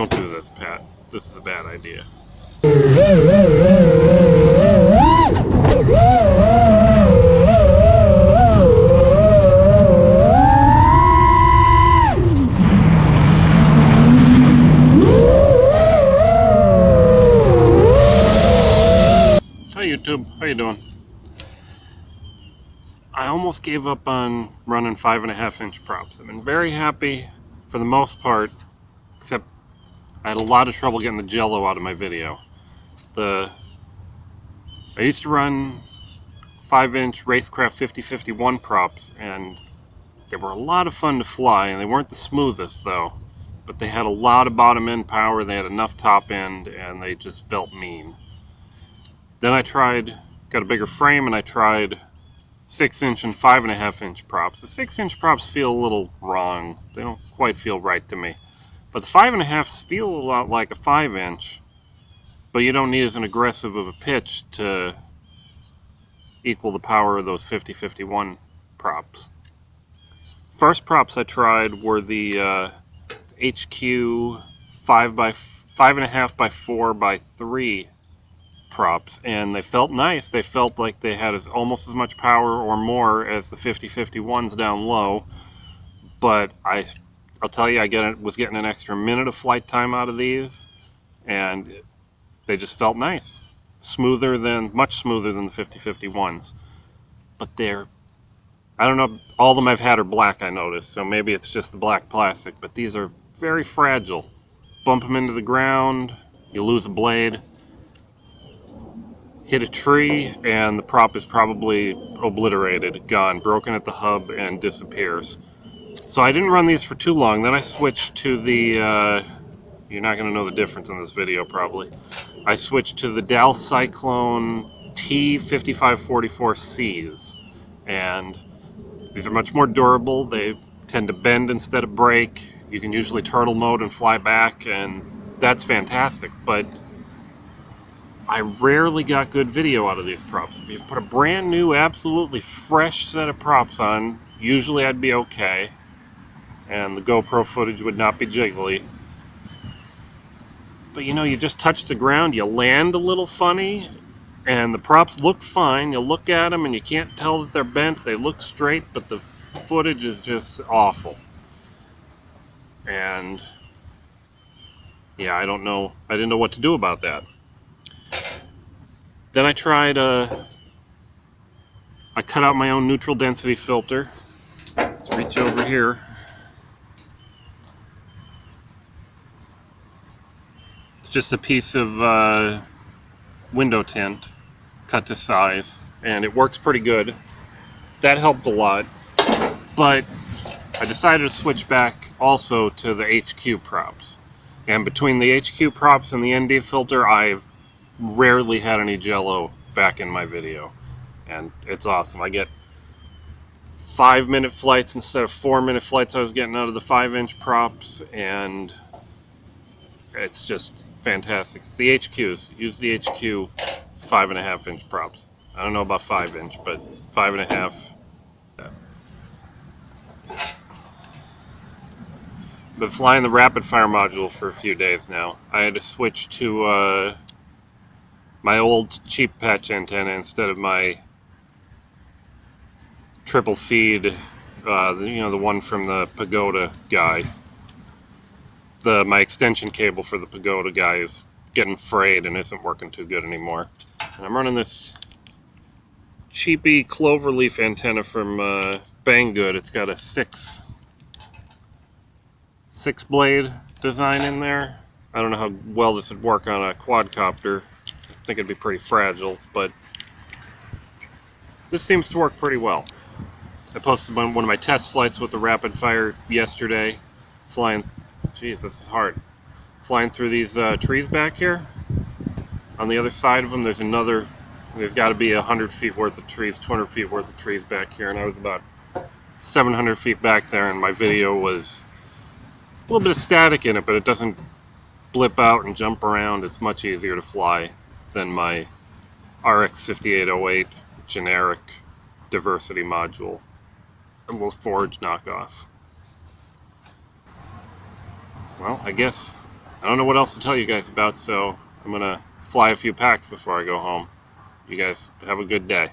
Don't do this, Pat. This is a bad idea. Hi YouTube, how you doing? I almost gave up on running 5.5-inch props. I've been very happy for the most part, except I had a lot of trouble getting the jello out of my video. I used to run 5-inch Racecraft 5051 props, and they were a lot of fun to fly, and they weren't the smoothest though, but they had a lot of bottom end power, they had enough top end, and they just felt mean. Then I got a bigger frame, and I tried 6-inch and 5.5-inch props. The 6-inch props feel a little wrong. They don't quite feel right to me. But the 5.5s feel a lot like a 5-inch, but you don't need as an aggressive of a pitch to equal the power of those 5051 props. First props I tried were the HQ 5.5 by 4 by 3 props, and they felt nice. They felt like they had almost as much power or more as the 5051s down low, but I'll tell you, I was getting an extra minute of flight time out of these, and they just felt nice. Much smoother than the 5051s. But I don't know, all of them I've had are black, I noticed, so maybe it's just the black plastic, but these are very fragile. Bump them into the ground, you lose a blade, hit a tree, and the prop is probably obliterated, gone, broken at the hub, and disappears. So I didn't run these for too long. Then I switched to the, you're not going to know the difference in this video probably. I switched to the DAL Cyclone T5544Cs. And these are much more durable. They tend to bend instead of break. You can usually turtle mode and fly back, and that's fantastic. But I rarely got good video out of these props. If you put a brand new, absolutely fresh set of props on, usually I'd be okay, and the GoPro footage would not be jiggly. But you know, you just touch the ground, you land a little funny, and the props look fine. You look at them and you can't tell that they're bent. They look straight, but the footage is just awful. And yeah, I didn't know what to do about that. Then I tried, I cut out my own neutral density filter. Let's reach over here. It's just a piece of window tint cut to size, and it works pretty good. That helped a lot, but I decided to switch back also to the HQ props. And between the HQ props and the ND filter, I've rarely had any jello back in my video, and it's awesome. I get 5-minute flights instead of 4-minute flights I was getting out of the 5-inch props, and it's just fantastic. It's the HQs. Use the HQ 5.5-inch props. I don't know about 5-inch, but 5.5. Yeah. Been flying the rapidFire module for a few days now. I had to switch to my old cheap patch antenna instead of my triple feed, you know, the one from the Pagoda guy. My extension cable for the Pagoda guy is getting frayed and isn't working too good anymore. And I'm running this cheapy cloverleaf antenna from Banggood. It's got a six blade design in there. I don't know how well this would work on a quadcopter. I think it'd be pretty fragile, but this seems to work pretty well. I posted one of my test flights with the rapidFire yesterday, flying, geez, this is hard, flying through these trees back here. On the other side of them, there's got to be 100 feet worth of trees, 200 feet worth of trees back here, and I was about 700 feet back there, and my video was a little bit of static in it, but it doesn't blip out and jump around. It's much easier to fly than my RX5808 generic diversity module, a little Forge knockoff. Well, I guess I don't know what else to tell you guys about, so I'm going to fly a few packs before I go home. You guys have a good day.